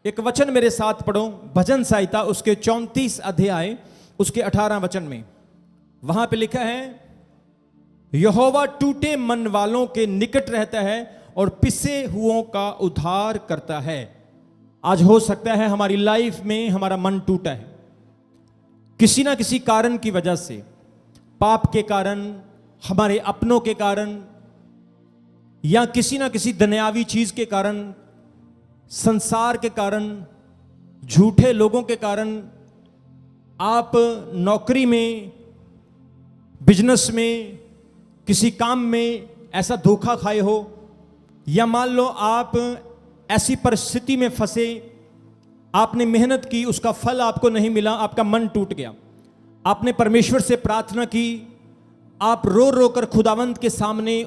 एक वचन मेरे साथ पढ़ो, भजन संहिता उसके 34 अध्याय उसके 18 वचन में। वहां पे लिखा है, यहोवा टूटे मन वालों के निकट रहता है और पिसे हुओं का उद्धार करता है। आज हो सकता है हमारी लाइफ में हमारा मन टूटा है, किसी ना किसी कारण की वजह से, पाप के कारण, हमारे अपनों के कारण, या किसी ना किसी दुनियावी चीज के कारण, संसार के कारण, झूठे लोगों के कारण, आप नौकरी में, बिजनेस में, किसी काम में ऐसा धोखा खाए हो, या मान लो आप ऐसी परिस्थिति में फंसे, आपने मेहनत की, उसका फल आपको नहीं मिला, आपका मन टूट गया, आपने परमेश्वर से प्रार्थना की, आप रो रो कर खुदावंत के सामने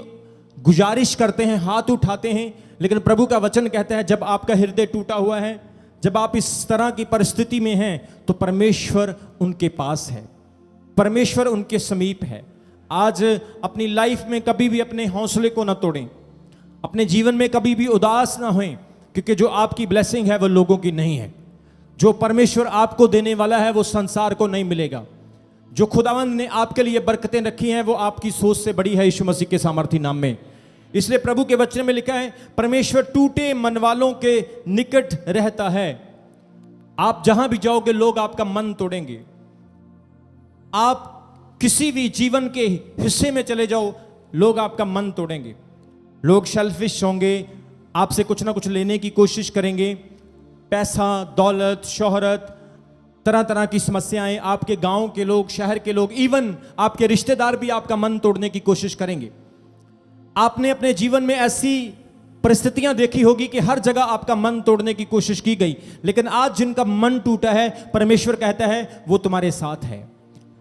गुजारिश करते हैं, हाथ उठाते हैं, लेकिन प्रभु का वचन कहता है जब आपका हृदय टूटा हुआ है, जब आप इस तरह की परिस्थिति में हैं, तो परमेश्वर उनके पास है, परमेश्वर उनके समीप है। आज अपनी लाइफ में कभी भी अपने हौसले को ना तोड़ें, अपने जीवन में कभी भी उदास ना होएं, क्योंकि जो आपकी ब्लेसिंग है वो लोगों की नहीं है। जो परमेश्वर आपको देने वाला है वो संसार को नहीं मिलेगा। जो खुदावंद ने आपके लिए बरकतें रखी हैं वो आपकी सोच से बड़ी है, यीशु मसीह के सामर्थी नाम में। इसलिए प्रभु के वचन में लिखा है, परमेश्वर टूटे मन वालों के निकट रहता है। आप जहां भी जाओगे लोग आपका मन तोड़ेंगे। आप किसी भी जीवन के हिस्से में चले जाओ, लोग आपका मन तोड़ेंगे। लोग सेल्फिश होंगे, आपसे कुछ ना कुछ लेने की कोशिश करेंगे। पैसा, दौलत, शोहरत, तरह तरह की समस्याएं, आपके गांव के लोग, शहर के लोग, इवन आपके रिश्तेदार भी आपका मन तोड़ने की कोशिश करेंगे। आपने अपने जीवन में ऐसी परिस्थितियां देखी होगी कि हर जगह आपका मन तोड़ने की कोशिश की गई, लेकिन आज जिनका मन टूटा है, परमेश्वर कहता है वो तुम्हारे साथ है।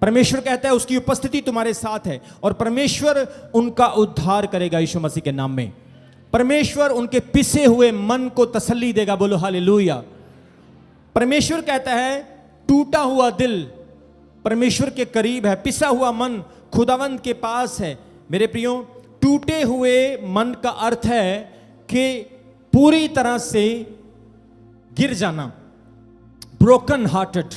परमेश्वर कहता है उसकी उपस्थिति तुम्हारे साथ है, और परमेश्वर उनका उद्धार करेगा यीशु मसीह के नाम में। परमेश्वर उनके पिसे हुए मन को तसल्ली देगा। बोलो हालेलुया। परमेश्वर कहता है टूटा हुआ दिल परमेश्वर के करीब है, पिसा हुआ मन खुदावंद के पास है। मेरे प्रियो, टूटे हुए मन का अर्थ है कि पूरी तरह से गिर जाना, ब्रोकन हार्टेड,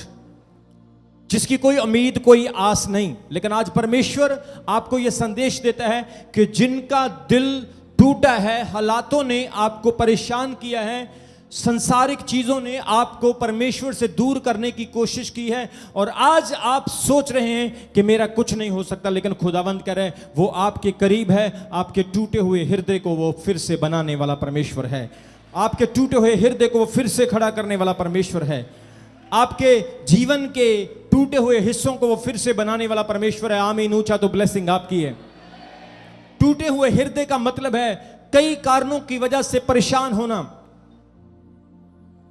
जिसकी कोई उम्मीद, कोई आस नहीं। लेकिन आज परमेश्वर आपको यह संदेश देता है कि जिनका दिल टूटा है, हालातों ने आपको परेशान किया है, संसारिक चीजों ने आपको परमेश्वर से दूर करने की कोशिश की है, और आज आप सोच रहे हैं कि मेरा कुछ नहीं हो सकता, लेकिन खुदावंद कह रहे हैं वो आपके करीब है। आपके टूटे हुए हृदय को वो फिर से बनाने वाला परमेश्वर है। आपके टूटे हुए हृदय को वो फिर से खड़ा करने वाला परमेश्वर है। आपके जीवन के टूटे हुए हिस्सों को वो फिर से बनाने वाला परमेश्वर है। आमीन। ऊंचा तो ब्लेसिंग आपकी है। टूटे हुए हृदय का मतलब है कई कारणों की वजह से परेशान होना,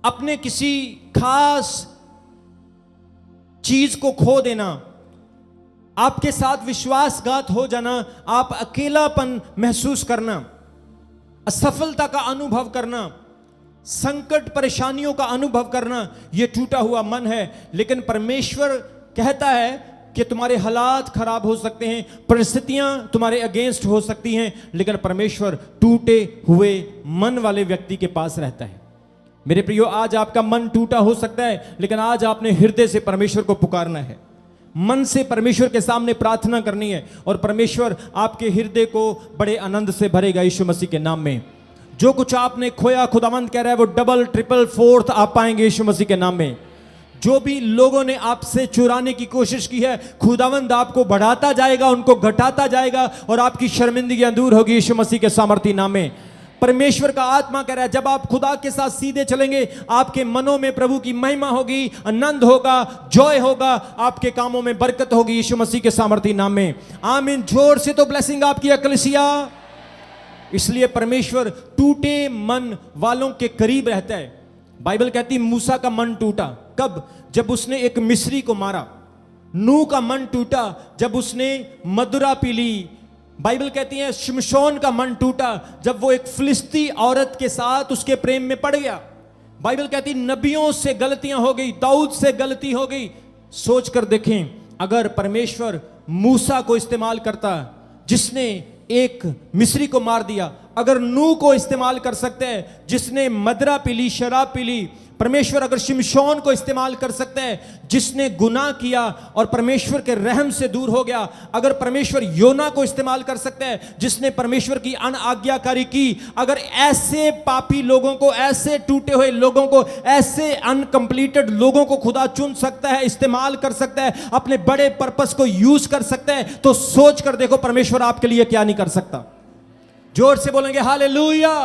अपने किसी खास चीज को खो देना, आपके साथ विश्वासघात हो जाना, आप अकेलापन महसूस करना, असफलता का अनुभव करना, संकट परेशानियों का अनुभव करना, यह टूटा हुआ मन है। लेकिन परमेश्वर कहता है कि तुम्हारे हालात खराब हो सकते हैं, परिस्थितियां तुम्हारे अगेंस्ट हो सकती हैं, लेकिन परमेश्वर टूटे हुए मन वाले व्यक्ति के पास रहता है। मेरे प्रियो, आज आपका मन टूटा हो सकता है, लेकिन आज आपने हृदय से परमेश्वर को पुकारना है, मन से परमेश्वर के सामने प्रार्थना करनी है, और परमेश्वर आपके हृदय को बड़े आनंद से भरेगा यीशु मसीह के नाम में। जो कुछ आपने खोया, खुदावंद कह रहा है वो डबल, ट्रिपल, फोर्थ आप पाएंगे यीशु मसीह के नाम में। जो भी लोगों ने आपसे चुराने की कोशिश की है, खुदावंद आपको बढ़ाता जाएगा, उनको घटाता जाएगा, और आपकी शर्मिंदगियां दूर होगी यीशु मसीह के सामर्थी नाम में। परमेश्वर का आत्मा कह रहा है जब आप खुदा के साथ सीधे चलेंगे, आपके मनों में प्रभु की महिमा होगी, आनंद होगा, जॉय होगा, आपके कामों में बरकत होगी यीशु मसीह के सामर्थी नाम में। आमीन। जोर से तो ब्लेसिंग आपकी कलीसिया। इसलिए परमेश्वर टूटे मन वालों के करीब रहता है। बाइबल कहती मूसा का मन टूटा कब? जब उसने एक मिस्री को मारा। नूह का मन टूटा जब उसने मदिरा पी ली। बाइबल कहती है शिमशोन का मन टूटा जब वो एक फिलिस्ती औरत के साथ उसके प्रेम में पड़ गया। बाइबल कहती नबियों से गलतियां हो गई, दाऊद से गलती हो गई। सोच कर देखें, अगर परमेश्वर मूसा को इस्तेमाल करता जिसने एक मिस्री को मार दिया, अगर नूह को इस्तेमाल कर सकते हैं जिसने मदरा पी ली, शराब पी ली, परमेश्वर अगर शिमशोन को इस्तेमाल कर सकते हैं जिसने गुनाह किया और परमेश्वर के रहम से दूर हो गया, अगर परमेश्वर योना को इस्तेमाल कर सकते हैं जिसने परमेश्वर की अनआज्ञाकारी की, अगर ऐसे पापी लोगों को, ऐसे टूटे हुए लोगों को, ऐसे अनकंप्लीटेड लोगों को खुदा चुन सकता है, इस्तेमाल कर सकता है, अपने बड़े पर्पस को यूज कर सकता है, तो सोच कर देखो परमेश्वर आपके लिए क्या नहीं कर सकता। जोर से बोलेंगे हालेलुया।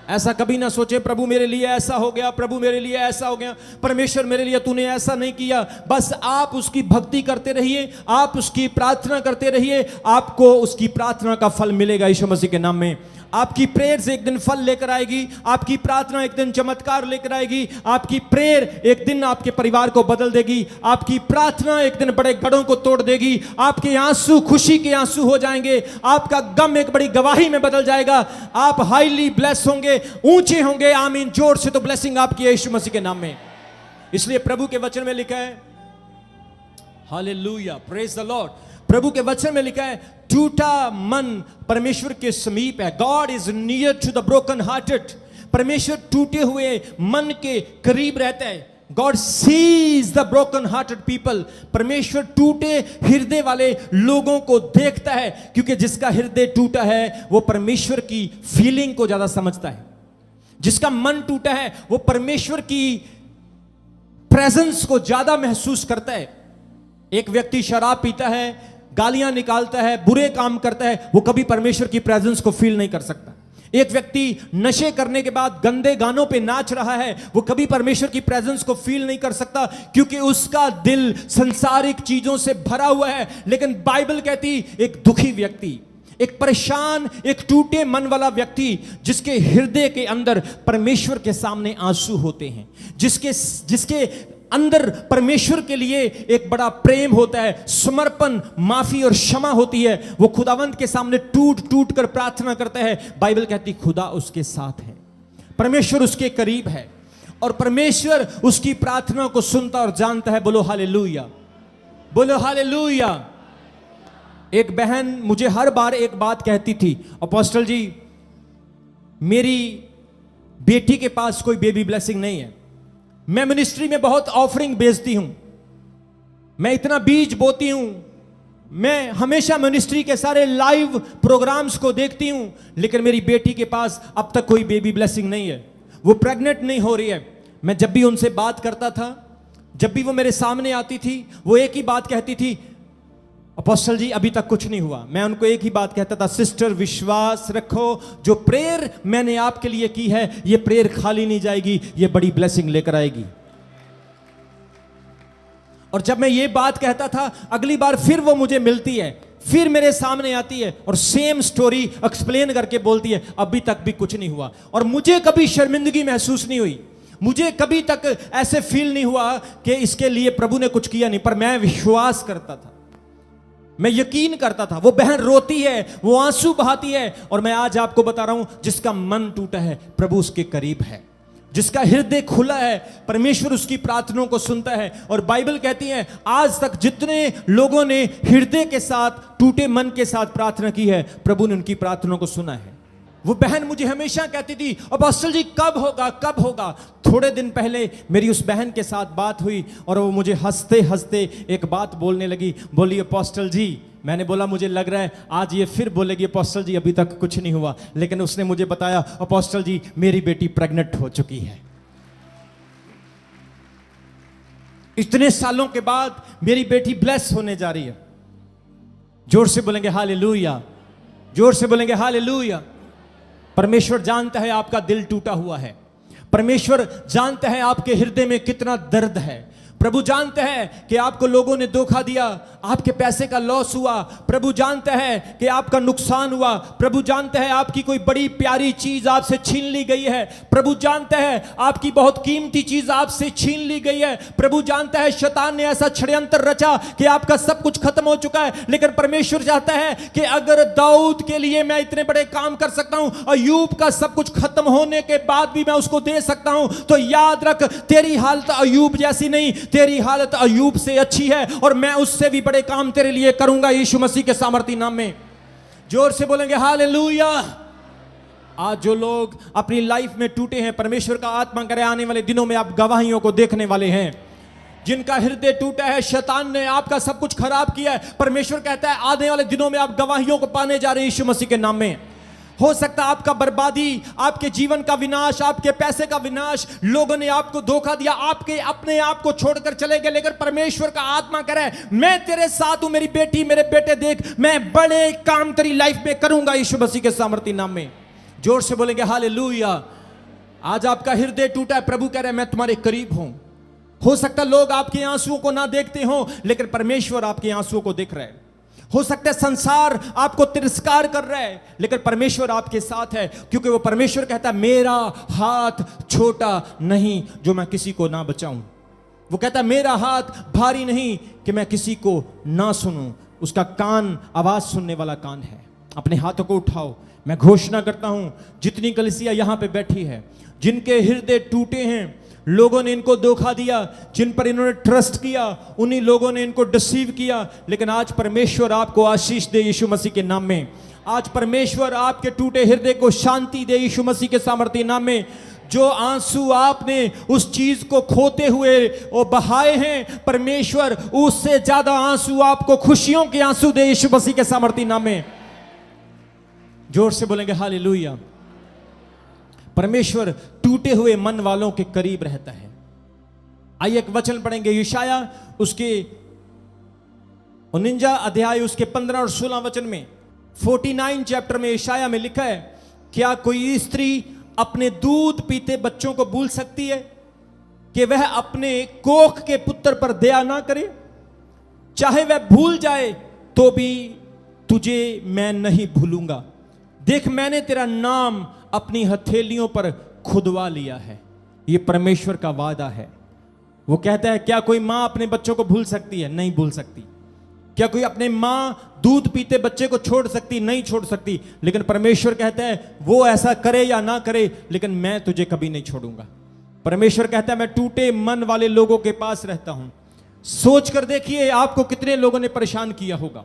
ऐसा कभी ना सोचे प्रभु मेरे लिए ऐसा हो गया, प्रभु मेरे लिए ऐसा हो गया, परमेश्वर मेरे लिए तूने ऐसा नहीं किया। बस आप उसकी भक्ति करते रहिए, आप उसकी प्रार्थना करते रहिए, आपको उसकी प्रार्थना का फल मिलेगा यीशु मसीह के नाम में। आपकी प्रेयर से एक दिन फल लेकर आएगी, आपकी प्रार्थना एक दिन चमत्कार लेकर आएगी, आपकी प्रेयर एक दिन आपके परिवार को बदल देगी, आपकी प्रार्थना एक दिन बड़े गढ़ों को तोड़ देगी, आपके आंसू खुशी के आंसू हो जाएंगे, आपका गम एक बड़ी गवाही में बदल जाएगा, आप हाईली ब्लेस होंगे, ऊंचे होंगे। आमीन। जोर से तो ब्लेसिंग आपकी है यीशु मसीह के नाम में। इसलिए प्रभु के वचन में लिखा है, हालेलुया, प्रेज द लॉर्ड। प्रभु के वचन में लिखा है टूटा मन परमेश्वर के समीप है। God is near to the broken hearted. परमेश्वर टूटे हुए मन के करीब रहता है। God sees the broken hearted people. परमेश्वर टूटे हृदय वाले लोगों को देखता है, क्योंकि जिसका हृदय टूटा है वो परमेश्वर की फीलिंग को ज्यादा समझता है। जिसका मन टूटा है वो परमेश्वर की प्रेजेंस को ज्यादा महसूस करता है। एक व्यक्ति शराब पीता है, गालियां निकालता है, बुरे काम करता है, वो कभी परमेश्वर की प्रेजेंस को फील नहीं कर सकता। एक व्यक्ति नशे करने के बाद गंदे गानों पे नाच रहा है, वो कभी परमेश्वर की प्रेजेंस को फील नहीं कर सकता, क्योंकि उसका दिल संसारिक चीजों से भरा हुआ है। लेकिन बाइबल कहती एक दुखी व्यक्ति, एक परेशान, एक टूटे मन वाला व्यक्ति, जिसके हृदय के अंदर परमेश्वर के सामने आंसू होते हैं, जिसके अंदर परमेश्वर के लिए एक बड़ा प्रेम होता है, समर्पण, माफी और क्षमा होती है, वो खुदावंत के सामने टूट टूट कर प्रार्थना करता है। बाइबल कहती खुदा उसके साथ है, परमेश्वर उसके करीब है और परमेश्वर उसकी प्रार्थना को सुनता और जानता है। बोलो हालेलुया, बोलो हालेलुया। एक बहन मुझे हर बार एक बात कहती थी, अपोस्टल जी मेरी बेटी के पास कोई बेबी ब्लेसिंग नहीं है, मैं मिनिस्ट्री में बहुत ऑफरिंग भेजती हूं, मैं इतना बीज बोती हूं, मैं हमेशा मिनिस्ट्री के सारे लाइव प्रोग्राम्स को देखती हूं, लेकिन मेरी बेटी के पास अब तक कोई बेबी ब्लेसिंग नहीं है, वो प्रेग्नेंट नहीं हो रही है। मैं जब भी उनसे बात करता था, जब भी वो मेरे सामने आती थी, वो एक ही बात कहती थी, अपोस्टल जी अभी तक कुछ नहीं हुआ। मैं उनको एक ही बात कहता था, सिस्टर विश्वास रखो, जो प्रेयर मैंने आपके लिए की है ये प्रेयर खाली नहीं जाएगी, ये बड़ी ब्लेसिंग लेकर आएगी। और जब मैं ये बात कहता था, अगली बार फिर वो मुझे मिलती है, फिर मेरे सामने आती है और सेम स्टोरी एक्सप्लेन करके बोलती है अभी तक भी कुछ नहीं हुआ। और मुझे कभी शर्मिंदगी महसूस नहीं हुई, मुझे कभी तक ऐसे फील नहीं हुआ कि इसके लिए प्रभु ने कुछ किया नहीं, पर मैं विश्वास करता था, मैं यकीन करता था। वो बहन रोती है, वो आंसू बहाती है, और मैं आज आपको बता रहा हूं जिसका मन टूटा है प्रभु उसके करीब है, जिसका हृदय खुला है परमेश्वर उसकी प्रार्थनाओं को सुनता है। और बाइबल कहती है आज तक जितने लोगों ने हृदय के साथ, टूटे मन के साथ प्रार्थना की है, प्रभु ने उनकी प्रार्थनाओं को सुना है। वो बहन मुझे हमेशा कहती थी अपोस्टल जी कब होगा, कब होगा। थोड़े दिन पहले मेरी उस बहन के साथ बात हुई और वो मुझे हंसते हंसते एक बात बोलने लगी, बोली अपोस्टल जी, मैंने बोला मुझे लग रहा है आज ये फिर बोलेगी अपोस्टल जी अभी तक कुछ नहीं हुआ, लेकिन उसने मुझे बताया अपोस्टल जी मेरी बेटी प्रेग्नेंट हो चुकी है। इतने सालों के बाद मेरी बेटी ब्लेस होने जा रही है। जोर से बोलेंगे हालेलुया, जोर से बोलेंगे हालेलुया। परमेश्वर जानता है आपका दिल टूटा हुआ है, परमेश्वर जानता है आपके हृदय में कितना दर्द है। प्रभु जानते हैं कि आपको लोगों ने धोखा दिया, आपके पैसे का लॉस हुआ, प्रभु जानते हैं कि आपका नुकसान हुआ, प्रभु जानते हैं आपकी कोई बड़ी प्यारी चीज आपसे छीन ली गई है, प्रभु जानते हैं आपकी बहुत कीमती चीज आपसे छीन ली गई है, प्रभु जानता है शैतान ने ऐसा षड्यंत्र रचा कि आपका सब कुछ खत्म हो चुका है। लेकिन परमेश्वर चाहता है कि अगर दाऊद के लिए मैं इतने बड़े काम कर सकता हूं, अय्यूब का सब कुछ खत्म होने के बाद भी मैं उसको दे सकता हूं, तो याद रख तेरी हालत अय्यूब जैसी नहीं, तेरी हालत अय्यूब से अच्छी है, और मैं उससे भी बड़े काम तेरे लिए करूंगा यीशु मसीह के सामर्थी नाम में। जोर से बोलेंगे हालेलुया। आज जो लोग अपनी लाइफ में टूटे हैं, परमेश्वर का आत्मा करे आने वाले दिनों में आप गवाहियों को देखने वाले हैं। जिनका हृदय टूटा है, शैतान ने आपका सब कुछ खराब किया है, परमेश्वर कहता है आने वाले दिनों में आप गवाहियों को पाने जा रहे हैं यीशु मसीह के नाम में। हो सकता है आपका बर्बादी, आपके जीवन का विनाश, आपके पैसे का विनाश, लोगों ने आपको धोखा दिया, आपके अपने आप को छोड़कर चले गए, लेकिन परमेश्वर का आत्मा कह रहा है मैं तेरे साथ हूं मेरी बेटी, मेरे बेटे, देख मैं बड़े काम तेरी लाइफ में करूंगा यीशु मसीह के सामर्थी नाम में। जोर से बोलेंगे हालेलुया। आज आपका हृदय टूटा है, प्रभु कह रहे हैं मैं तुम्हारे करीब हूं। हो सकता है लोग आपके आंसुओं को ना देखते हो, लेकिन परमेश्वर आपके आंसुओं को देख रहा है। हो सकता है संसार आपको तिरस्कार कर रहा है, लेकिन परमेश्वर आपके साथ है, क्योंकि वो परमेश्वर कहता है मेरा हाथ छोटा नहीं जो मैं किसी को ना बचाऊं। वो कहता है मेरा हाथ भारी नहीं कि मैं किसी को ना सुनूं। उसका कान आवाज सुनने वाला कान है। अपने हाथों को उठाओ। मैं घोषणा करता हूं जितनी कलीसिया यहां पे बैठी है, जिनके हृदय टूटे हैं, लोगों ने इनको धोखा दिया, जिन पर इन्होंने ट्रस्ट किया, उन्हीं लोगों ने इनको डिसीव किया, लेकिन आज परमेश्वर आपको आशीष दे यीशु मसीह के नाम में। आज परमेश्वर आपके टूटे हृदय को शांति दे यीशु मसीह के सामर्थ्य नाम में। जो आंसू आपने उस चीज को खोते हुए और बहाए हैं, परमेश्वर उससे ज्यादा आंसू आपको खुशियों के आंसू दे यीशु मसीह के सामर्थ्य नाम में। जोर से बोलेंगे हालेलुया। परमेश्वर टूटे हुए मन वालों के करीब रहता है। आइए एक वचन पढ़ेंगे, यशाया उसके 49 अध्याय उसके 15 और 16 वचन में। 49 चैप्टर में यशाया में लिखा है, क्या कोई स्त्री अपने दूध पीते बच्चों को भूल सकती है कि वह अपने कोख के पुत्र पर दया ना करे? चाहे वह भूल जाए तो भी तुझे मैं नहीं भूलूंगा। देख मैंने तेरा नाम अपनी हथेलियों पर खुदवा लिया है। यह परमेश्वर का वादा है। वो कहता है क्या कोई मां अपने बच्चों को भूल सकती है? नहीं भूल सकती। क्या कोई अपने मां दूध पीते बच्चे को छोड़ सकती? नहीं छोड़ सकती। लेकिन परमेश्वर कहता है वो ऐसा करे या ना करे, लेकिन मैं तुझे कभी नहीं छोड़ूंगा। परमेश्वर कहता है मैं टूटे मन वाले लोगों के पास रहता हूं। सोच कर देखिए आपको कितने लोगों ने परेशान किया होगा।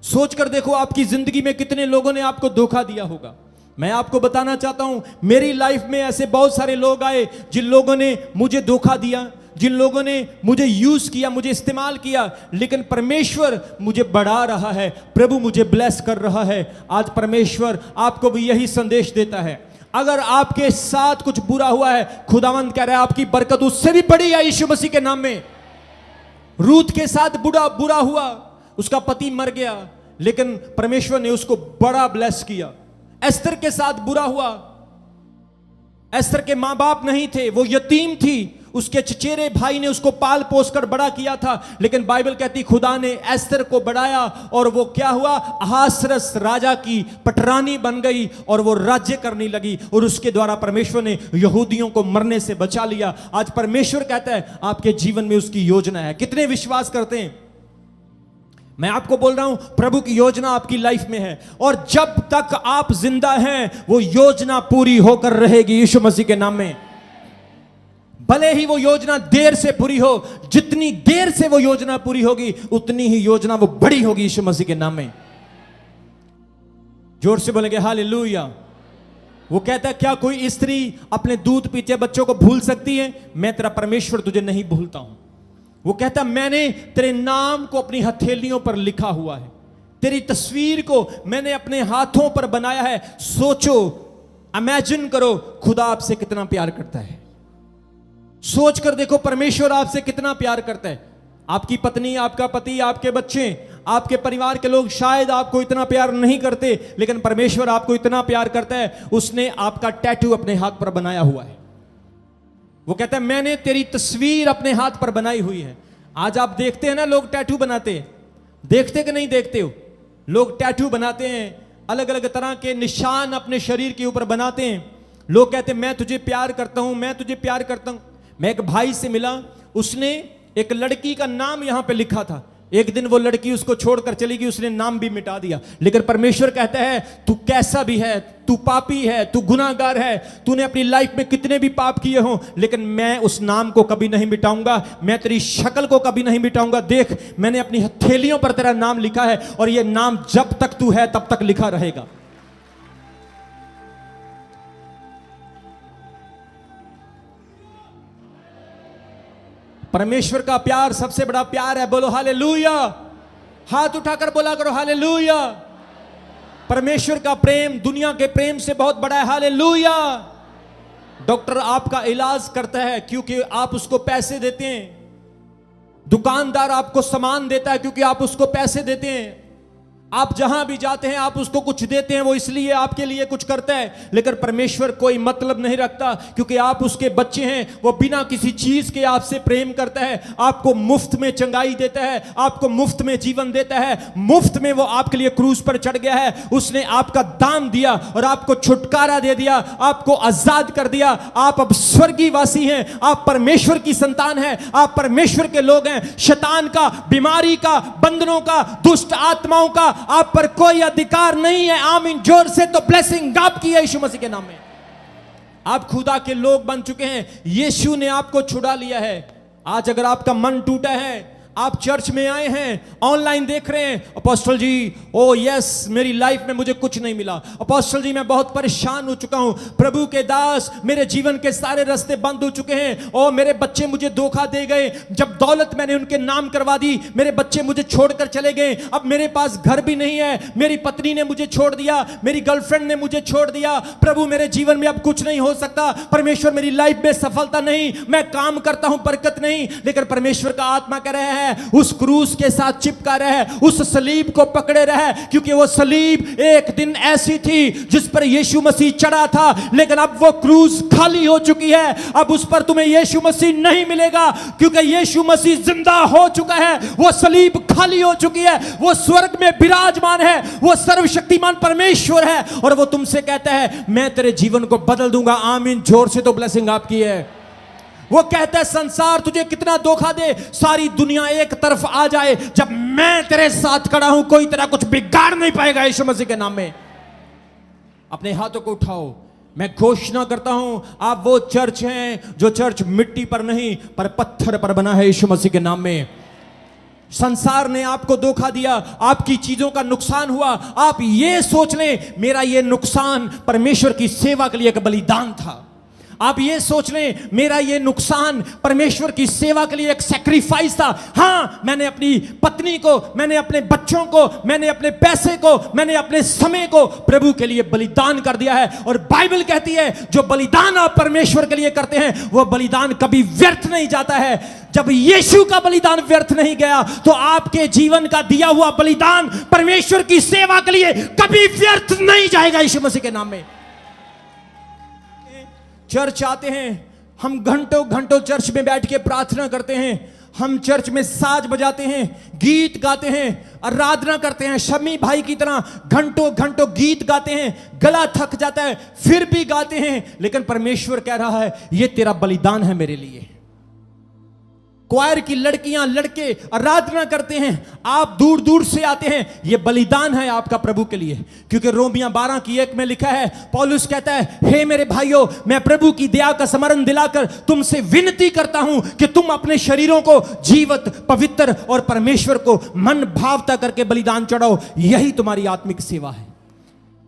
सोच कर देखो आपकी जिंदगी में कितने लोगों ने आपको धोखा दिया होगा। मैं आपको बताना चाहता हूं मेरी लाइफ में ऐसे बहुत सारे लोग आए जिन लोगों ने मुझे धोखा दिया, जिन लोगों ने मुझे यूज किया, मुझे इस्तेमाल किया, लेकिन परमेश्वर मुझे बढ़ा रहा है, प्रभु मुझे ब्लेस कर रहा है। आज परमेश्वर आपको भी यही संदेश देता है। अगर आपके साथ कुछ बुरा हुआ है, खुदावंद कह रहा है आपकी बरकत उससे भी बड़ी है यीशु मसीह के नाम में। रूत के साथ बुरा हुआ, उसका पति मर गया, लेकिन परमेश्वर ने उसको बड़ा ब्लेस किया। एस्तर के साथ बुरा हुआ, एस्तर के मां बाप नहीं थे, वो यतीम थी, उसके चचेरे भाई ने उसको पाल पोस कर बड़ा किया था, लेकिन बाइबल कहती खुदा ने एस्तर को बढ़ाया और वो क्या हुआ, अहासरस राजा की पटरानी बन गई और वो राज्य करने लगी और उसके द्वारा परमेश्वर ने यहूदियों को मरने से बचा लिया। आज परमेश्वर कहता है आपके जीवन में उसकी योजना है। कितने विश्वास करते हैं? मैं आपको बोल रहा हूं प्रभु की योजना आपकी लाइफ में है और जब तक आप जिंदा हैं वो योजना पूरी होकर रहेगी यीशु मसीह के नाम में। भले ही वो योजना देर से पूरी हो, जितनी देर से वो योजना पूरी होगी उतनी ही योजना वो बड़ी होगी यीशु मसीह के नाम में। जोर से बोलेंगे हालेलुया। वो कहता है क्या कोई स्त्री अपने दूध पीते बच्चों को भूल सकती है? मैं तेरा परमेश्वर तुझे नहीं भूलता हूं। वो कहता मैंने तेरे नाम को अपनी हथेलियों पर लिखा हुआ है, तेरी तस्वीर को मैंने अपने हाथों पर बनाया है। सोचो, इमेजिन करो खुदा आपसे कितना प्यार करता है। सोच कर देखो परमेश्वर आपसे कितना प्यार करता है। आपकी पत्नी, आपका पति, आपके बच्चे, आपके परिवार के लोग शायद आपको इतना प्यार नहीं करते, लेकिन परमेश्वर आपको इतना प्यार करता है उसने आपका टैटू अपने हाथ पर बनाया हुआ है। वो कहता है मैंने तेरी तस्वीर अपने हाथ पर बनाई हुई है। आज आप देखते हैं ना लोग टैटू बनाते हैं, देखते कि नहीं देखते हो? लोग टैटू बनाते हैं, अलग अलग तरह के निशान अपने शरीर के ऊपर बनाते हैं। लोग कहते हैं मैं तुझे प्यार करता हूं, मैं तुझे प्यार करता हूं। मैं एक भाई से मिला, उसने एक लड़की का नाम यहां पे लिखा था। एक दिन वो लड़की उसको छोड़कर चली गई, उसने नाम भी मिटा दिया। लेकिन परमेश्वर कहता है तू कैसा भी है, तू पापी है, तू गुनाहगार है, तूने अपनी लाइफ में कितने भी पाप किए हों, लेकिन मैं उस नाम को कभी नहीं मिटाऊंगा, मैं तेरी शक्ल को कभी नहीं मिटाऊंगा। देख मैंने अपनी हथेलियों पर तेरा नाम लिखा है और यह नाम जब तक तू है तब तक लिखा रहेगा। परमेश्वर का प्यार सबसे बड़ा प्यार है। बोलो हालेलुया। हाथ उठाकर बोला करो हालेलुया। परमेश्वर का प्रेम दुनिया के प्रेम से बहुत बड़ा है। हालेलुया। डॉक्टर आपका इलाज करता है क्योंकि आप उसको पैसे देते हैं। दुकानदार आपको सामान देता है क्योंकि आप उसको पैसे देते हैं। आप जहां भी जाते हैं आप उसको कुछ देते हैं, वो इसलिए आपके लिए कुछ करता है। लेकिन परमेश्वर कोई मतलब नहीं रखता क्योंकि आप उसके बच्चे हैं। वो बिना किसी चीज के आपसे प्रेम करता है, आपको मुफ्त में चंगाई देता है, आपको मुफ्त में जीवन देता है। मुफ्त में वो आपके लिए क्रूस पर चढ़ गया है। उसने आपका दाम दिया और आपको छुटकारा दे दिया, आपको आजाद कर दिया। आप अब स्वर्गीय वासी हैं, आप परमेश्वर की संतान हैं, आप परमेश्वर के लोग हैं। शैतान का, बीमारी का, बंधनों का, दुष्ट आत्माओं का आप पर कोई अधिकार नहीं है। आमीन। जोर से तो ब्लेसिंग आपकी है यीशु मसीह के नाम में। आप खुदा के लोग बन चुके हैं। यीशु ने आपको छुड़ा लिया है। आज अगर आपका मन टूटा है, आप चर्च में आए हैं, ऑनलाइन देख रहे हैं, अपोस्टल जी ओ यस मेरी लाइफ में मुझे कुछ नहीं मिला, अपोस्टल जी मैं बहुत परेशान हो चुका हूं, प्रभु के दास मेरे जीवन के सारे रास्ते बंद हो चुके हैं, ओ मेरे बच्चे मुझे धोखा दे गए, जब दौलत मैंने उनके नाम करवा दी मेरे बच्चे मुझे छोड़कर चले गए, अब मेरे पास घर भी नहीं है, मेरी पत्नी ने मुझे छोड़ दिया, मेरी गर्लफ्रेंड ने मुझे छोड़ दिया, प्रभु मेरे जीवन में अब कुछ नहीं हो सकता, परमेश्वर मेरी लाइफ में सफलता नहीं, मैं काम करता हूं बरकत नहीं। लेकिन परमेश्वर का आत्मा कह रहा है उस क्रूस के साथ चिपका रहे, उस सलीब को पकड़े रहे, क्योंकि वो सलीब एक दिन ऐसी थी जिस पर यीशु मसीह चढ़ा था, लेकिन अब वो क्रूस खाली हो चुकी है। अब उस पर तुम्हें यीशु मसीह नहीं मिलेगा क्योंकि यीशु मसीह जिंदा हो चुका है। वो सलीब खाली हो चुकी है, वो स्वर्ग में विराजमान है, वो सर्वशक्तिमान परमेश्वर है और वो तुमसे कहता है मैं तेरे जीवन को बदल दूंगा। आमीन। जोर से तो ब्लेसिंग आपकी है। वो कहता है संसार तुझे कितना धोखा दे, सारी दुनिया एक तरफ आ जाए, जब मैं तेरे साथ खड़ा हूं कोई तेरा कुछ बिगाड़ नहीं पाएगा यीशु मसीह के नाम में। अपने हाथों को उठाओ। मैं घोषणा करता हूं आप वो चर्च हैं जो चर्च मिट्टी पर नहीं पर पत्थर पर बना है यीशु मसीह के नाम में। संसार ने आपको धोखा दिया, आपकी चीजों का नुकसान हुआ, आप ये सोच लें मेरा ये नुकसान परमेश्वर की सेवा के लिए एक बलिदान था। आप ये सोच लें मेरा ये नुकसान परमेश्वर की सेवा के लिए एक सैक्रिफाइस था। हां मैंने अपनी पत्नी को, मैंने अपने बच्चों को, मैंने अपने पैसे को, मैंने अपने समय को प्रभु के लिए बलिदान कर दिया है। और बाइबल कहती है जो बलिदान आप परमेश्वर के लिए करते हैं वो बलिदान कभी व्यर्थ नहीं जाता है। जब यीशु का बलिदान व्यर्थ नहीं गया तो आपके जीवन का दिया हुआ बलिदान परमेश्वर की सेवा के लिए कभी व्यर्थ नहीं जाएगा यीशु मसीह के नाम में। चर्च आते हैं, हम घंटों घंटों चर्च में बैठ के प्रार्थना करते हैं, हम चर्च में साज बजाते हैं, गीत गाते हैं, आराधना करते हैं, शमी भाई की तरह घंटों घंटों गीत गाते हैं, गला थक जाता है फिर भी गाते हैं। लेकिन परमेश्वर कह रहा है ये तेरा बलिदान है मेरे लिए। क्वायर की लड़कियां लड़के आराधना करते हैं, आप दूर दूर से आते हैं, यह बलिदान है आपका प्रभु के लिए। क्योंकि रोमियों 12:1 में लिखा है, पौलुस कहता है हे मेरे भाइयों मैं प्रभु की दया का स्मरण दिलाकर तुमसे विनती करता हूं कि तुम अपने शरीरों को जीवित, पवित्र और परमेश्वर को मन भावता करके बलिदान चढ़ाओ, यही तुम्हारी आत्मिक सेवा है।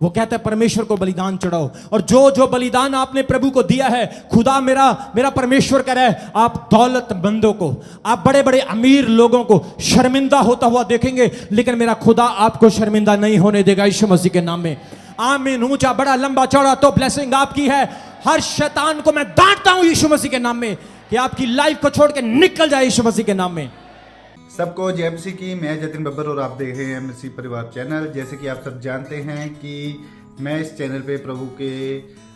वो कहता है परमेश्वर को बलिदान चढ़ाओ। और जो जो बलिदान आपने प्रभु को दिया है, खुदा मेरा परमेश्वर कह रहा है आप दौलतमंदों को, आप बड़े बड़े अमीर लोगों को शर्मिंदा होता हुआ देखेंगे, लेकिन मेरा खुदा आपको शर्मिंदा नहीं होने देगा यीशु मसीह के नाम में। आमीन। ऊंचा बड़ा लंबा चौड़ा तो ब्लेसिंग आपकी है। हर शैतान को मैं डांटता हूं यीशु मसीह के नाम में कि आपकी लाइफ को छोड़ के निकल जाए यीशु मसीह के नाम में। सबको जय मसीह की। मैं जतिन बब्बर और आप देख रहे हैं मसीह परिवार चैनल। जैसे कि आप सब जानते हैं कि मैं इस चैनल पे प्रभु के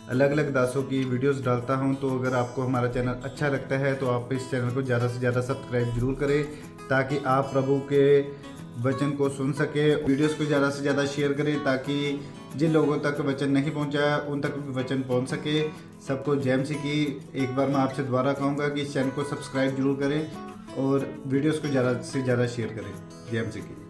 अलग अलग दासों की वीडियोस डालता हूं, तो अगर आपको हमारा चैनल अच्छा लगता है तो आप इस चैनल को ज़्यादा से ज़्यादा सब्सक्राइब जरूर करें ताकि आप प्रभु के वचन को सुन सके। वीडियोस को ज़्यादा से ज़्यादा शेयर करें ताकि जिन लोगों तक वचन नहीं पहुंचा उन तक भी वचन पहुंच सके। सबको जय मसीह की। एक बार मैं आपसे दोबारा कहूँगा कि इस चैनल को सब्सक्राइब जरूर करें और वीडियोस को ज़्यादा से ज़्यादा शेयर करें। जय मसीह की।